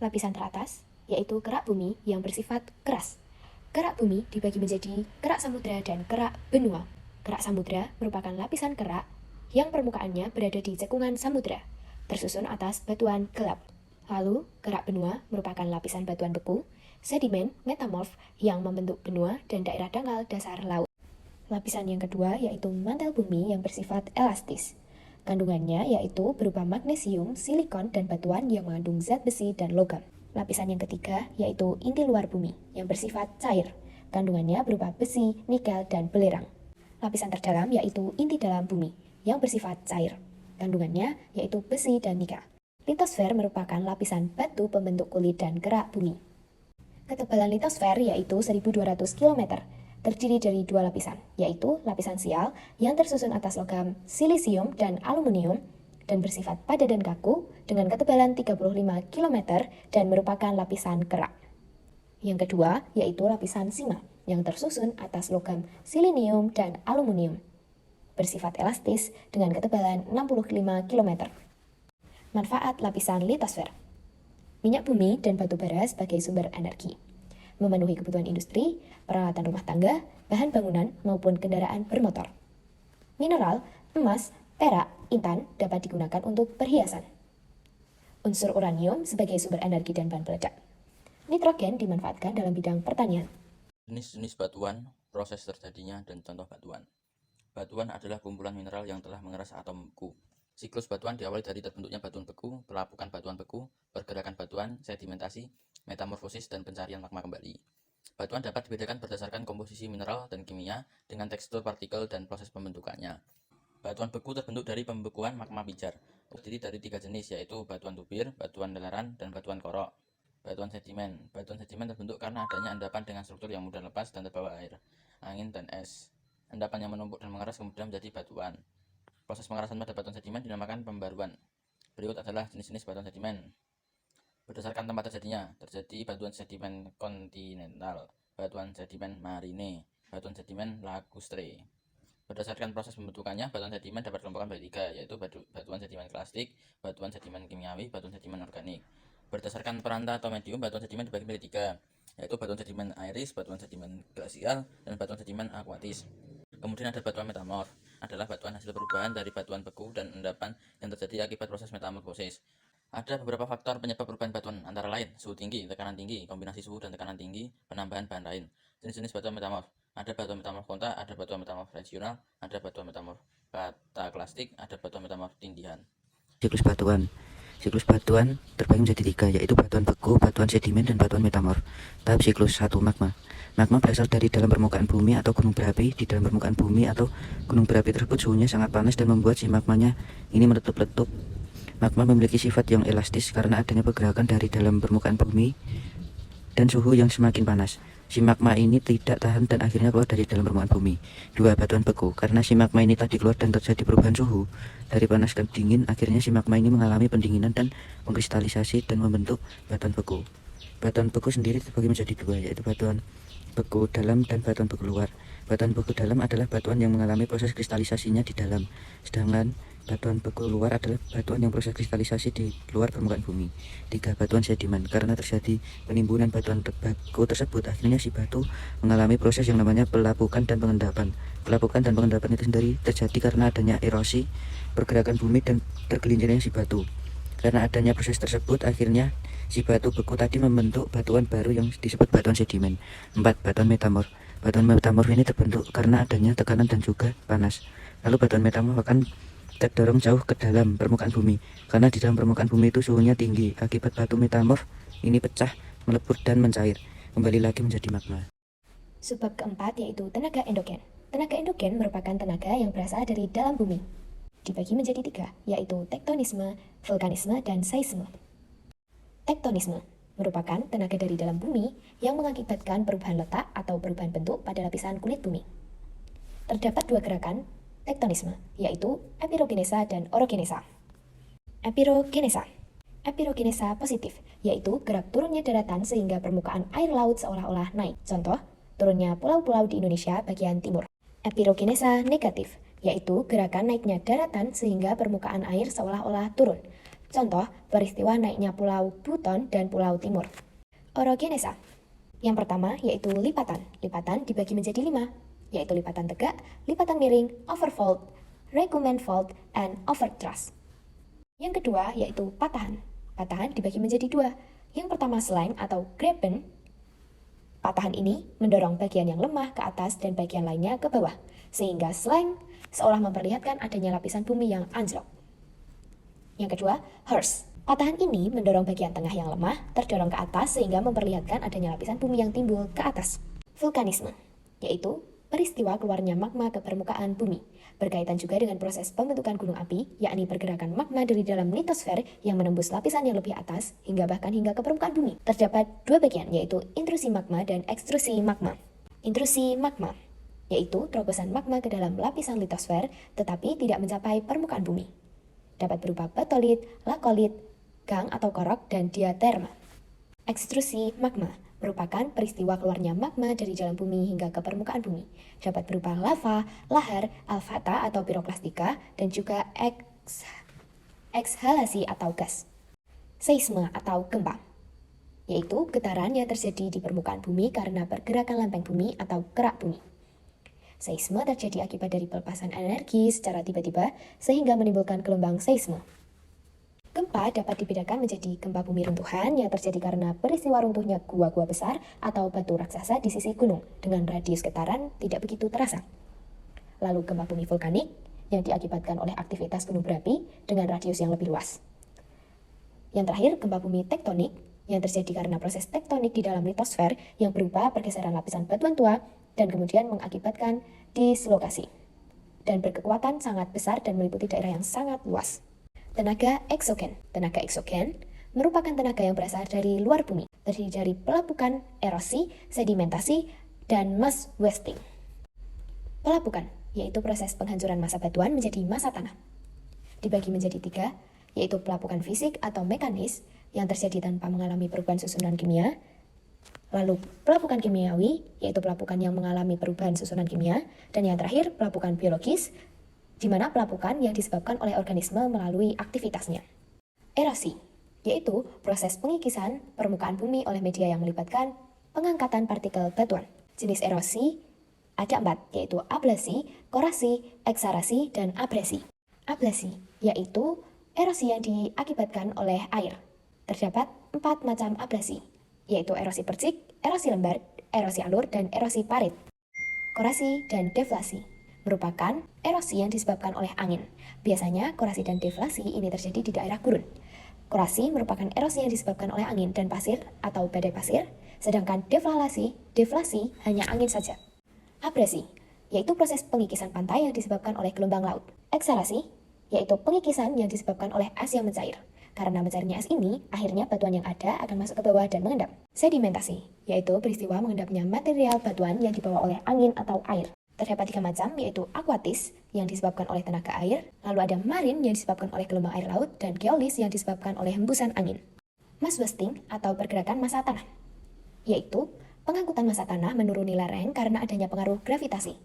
Lapisan teratas, yaitu kerak bumi yang bersifat keras. Kerak bumi dibagi menjadi kerak samudra dan kerak benua. Kerak samudra merupakan lapisan kerak yang permukaannya berada di cekungan samudra, tersusun atas batuan gelap. Lalu, kerak benua merupakan lapisan batuan beku, sedimen, metamorf yang membentuk benua dan daerah dangkal dasar laut. Lapisan yang kedua yaitu mantel bumi yang bersifat elastis. Kandungannya yaitu berupa magnesium, silikon, dan batuan yang mengandung zat besi dan logam. Lapisan yang ketiga yaitu inti luar bumi yang bersifat cair. Kandungannya berupa besi, nikel, dan belerang. Lapisan terdalam yaitu inti dalam bumi yang bersifat cair. Kandungannya yaitu besi dan nikel. Litosfer merupakan lapisan batu pembentuk kulit dan kerak bumi. Ketebalan litosfer yaitu 1.200 km, terdiri dari dua lapisan, yaitu lapisan sial yang tersusun atas logam silisium dan aluminium dan bersifat padat dan kaku dengan ketebalan 35 km dan merupakan lapisan kerak. Yang kedua yaitu lapisan sima yang tersusun atas logam silinium dan aluminium, bersifat elastis dengan ketebalan 65 km. Manfaat lapisan litosfer: minyak bumi dan batu bara sebagai sumber energi, memenuhi kebutuhan industri, peralatan rumah tangga, bahan bangunan, maupun kendaraan bermotor. Mineral, emas, perak, intan dapat digunakan untuk perhiasan. Unsur uranium sebagai sumber energi dan bahan peledak. Nitrogen dimanfaatkan dalam bidang pertanian. Jenis-jenis batuan, proses terjadinya, dan contoh batuan. Batuan adalah kumpulan mineral yang telah mengeras atom beku. Siklus batuan diawali dari terbentuknya batuan beku, pelapukan batuan beku, pergerakan batuan, sedimentasi, metamorfosis, dan pencarian magma kembali. Batuan dapat dibedakan berdasarkan komposisi mineral dan kimia dengan tekstur partikel dan proses pembentukannya. Batuan beku terbentuk dari pembekuan magma pijar, terdiri dari 3 jenis, yaitu batuan tubir, batuan dalaran, dan batuan korok. Batuan sedimen terbentuk karena adanya endapan dengan struktur yang mudah lepas dan terbawa air, angin, dan es. Endapan yang menumpuk dan mengeras kemudian menjadi batuan. Proses pengerasan pada batuan sedimen dinamakan pembaruan. Berikut adalah jenis-jenis batuan sedimen. Berdasarkan tempat terjadinya, terjadi batuan sedimen kontinental, batuan sedimen marine, batuan sedimen lacustre. Berdasarkan proses pembentukannya, batuan sedimen dapat dikelompokkan menjadi 3, yaitu batuan sedimen klasik, batuan sedimen kimiawi, batuan sedimen organik. Berdasarkan peranta atau medium, batuan sedimen dibagi menjadi 3, yaitu batuan sedimen airis, batuan sedimen glasial, dan batuan sedimen akuatis. Kemudian ada batuan metamorf, adalah batuan hasil perubahan dari batuan beku dan endapan yang terjadi akibat proses metamorfosis. Ada beberapa faktor penyebab perubahan batuan, antara lain suhu tinggi, tekanan tinggi, kombinasi suhu dan tekanan tinggi, penambahan bahan lain. Jenis-jenis batuan metamorf: ada batuan metamorf konta, ada batuan metamorf regional, ada batuan metamorf kataklastik, ada batuan metamorf tindihan. Siklus batuan terbagi menjadi 3, yaitu batuan beku, batuan sedimen, dan batuan metamorf. Tahap siklus 1, magma. Magma berasal dari dalam permukaan bumi atau gunung berapi. Di dalam permukaan bumi atau gunung berapi tersebut suhunya sangat panas dan membuat si magmanya ini meletup-letup. Magma memiliki sifat yang elastis karena adanya pergerakan dari dalam permukaan bumi dan suhu yang semakin panas. Si magma ini tidak tahan dan akhirnya keluar dari dalam permukaan bumi. 2. Batuan beku. Karena si magma ini tadi keluar dan terjadi perubahan suhu dari panas ke dingin, akhirnya si magma ini mengalami pendinginan dan mengkristalisasi dan membentuk batuan beku. Batuan beku sendiri terbagi menjadi 2, yaitu batuan beku dalam dan batuan beku luar. Batuan beku dalam adalah batuan yang mengalami proses kristalisasinya di dalam, sedangkan batuan beku luar adalah batuan yang proses kristalisasi di luar permukaan bumi. 3. Batuan sedimen. Karena terjadi penimbunan batuan beku tersebut, akhirnya si batu mengalami proses yang namanya pelapukan dan pengendapan. Pelapukan dan pengendapan itu sendiri terjadi karena adanya erosi, pergerakan bumi, dan tergelincirnya si batu. Karena adanya proses tersebut, akhirnya si batu beku tadi membentuk batuan baru yang disebut batuan sedimen. 4. Batuan metamorf. Batuan metamorf ini terbentuk karena adanya tekanan dan juga panas. Lalu batuan metamorf akan terdorong jauh ke dalam permukaan bumi. Karena di dalam permukaan bumi itu suhunya tinggi. Akibat batu metamorf ini pecah, melebur, dan mencair. Kembali lagi menjadi magma. Subbab keempat yaitu tenaga endogen. Tenaga endogen merupakan tenaga yang berasal dari dalam bumi. Dibagi menjadi 3, yaitu tektonisme, vulkanisme, dan seisme. Tektonisme merupakan tenaga dari dalam bumi yang mengakibatkan perubahan letak atau perubahan bentuk pada lapisan kulit bumi. Terdapat 2 gerakan tektonisme, yaitu epirogenesa dan orogenesa. Epirogenesa positif, yaitu gerak turunnya daratan sehingga permukaan air laut seolah-olah naik. Contoh, turunnya pulau-pulau di Indonesia bagian timur. Epirogenesa negatif, yaitu gerakan naiknya daratan sehingga permukaan air seolah-olah turun. Contoh, peristiwa naiknya Pulau Buton dan Pulau Timur. Orogenesa. Yang pertama yaitu lipatan. Lipatan dibagi menjadi 5, yaitu lipatan tegak, lipatan miring, overfold, recurrent fold, and overthrust. Yang kedua yaitu patahan. Patahan dibagi menjadi 2. Yang pertama slang atau graben. Patahan ini mendorong bagian yang lemah ke atas dan bagian lainnya ke bawah, sehingga slang seolah memperlihatkan adanya lapisan bumi yang anjlok. Yang kedua, Hearst. Patahan ini mendorong bagian tengah yang lemah terdorong ke atas sehingga memperlihatkan adanya lapisan bumi yang timbul ke atas. Vulkanisme, yaitu peristiwa keluarnya magma ke permukaan bumi, berkaitan juga dengan proses pembentukan gunung api, yakni pergerakan magma dari dalam litosfer yang menembus lapisan yang lebih atas hingga bahkan hingga ke permukaan bumi. Terdapat 2 bagian, yaitu intrusi magma dan ekstrusi magma. Intrusi magma, yaitu terobosan magma ke dalam lapisan litosfer tetapi tidak mencapai permukaan bumi. Dapat berupa batolit, lakolit, gang atau korok, dan diaterma. Ekstrusi magma merupakan peristiwa keluarnya magma dari dalam bumi hingga ke permukaan bumi. Dapat berupa lava, lahar, alfata atau piroklastika, dan juga ekshalasi atau gas. Seisme atau gempa, yaitu getaran yang terjadi di permukaan bumi karena pergerakan lempeng bumi atau kerak bumi. Seisme terjadi akibat dari pelepasan energi secara tiba-tiba sehingga menimbulkan gelombang seisme. Gempa dapat dibedakan menjadi gempa bumi runtuhan yang terjadi karena peristiwa runtuhnya gua-gua besar atau batu raksasa di sisi gunung dengan radius getaran tidak begitu terasa. Lalu gempa bumi vulkanik yang diakibatkan oleh aktivitas gunung berapi dengan radius yang lebih luas. Yang terakhir, gempa bumi tektonik yang terjadi karena proses tektonik di dalam litosfer yang berupa pergeseran lapisan batuan tua dan kemudian mengakibatkan dislokasi dan berkekuatan sangat besar dan meliputi daerah yang sangat luas. Tenaga eksogen. Tenaga eksogen merupakan tenaga yang berasal dari luar bumi, terdiri dari pelapukan, erosi, sedimentasi, dan mass wasting. Pelapukan, yaitu proses penghancuran massa batuan menjadi massa tanah. Dibagi menjadi 3, yaitu pelapukan fisik atau mekanis yang terjadi tanpa mengalami perubahan susunan kimia. Lalu pelapukan kimiawi, yaitu pelapukan yang mengalami perubahan susunan kimia. Dan yang terakhir, pelapukan biologis, di mana pelapukan yang disebabkan oleh organisme melalui aktivitasnya. Erosi, yaitu proses pengikisan permukaan bumi oleh media yang melibatkan pengangkatan partikel batuan. Jenis erosi ada 4, yaitu ablasi, korasi, eksarasi, dan abrasi. Ablasi, yaitu erosi yang diakibatkan oleh air. Terdapat 4 macam ablasi, yaitu erosi percik, erosi lembar, erosi alur, dan erosi parit. Korasi dan deflasi merupakan erosi yang disebabkan oleh angin. Biasanya korasi dan deflasi ini terjadi di daerah gurun. Korasi merupakan erosi yang disebabkan oleh angin dan pasir atau badai pasir, sedangkan deflasi hanya angin saja. Abrasi, yaitu proses pengikisan pantai yang disebabkan oleh gelombang laut. Ekshalasi, yaitu pengikisan yang disebabkan oleh es yang mencair. Karena mencairnya es ini, akhirnya batuan yang ada akan masuk ke bawah dan mengendap. Sedimentasi, yaitu peristiwa mengendapnya material batuan yang dibawa oleh angin atau air. Terdapat 3 macam, yaitu akuatis yang disebabkan oleh tenaga air, lalu ada marin yang disebabkan oleh gelombang air laut, dan geolis yang disebabkan oleh hembusan angin. Mass wasting atau pergerakan massa tanah, yaitu pengangkutan massa tanah menuruni lereng karena adanya pengaruh gravitasi.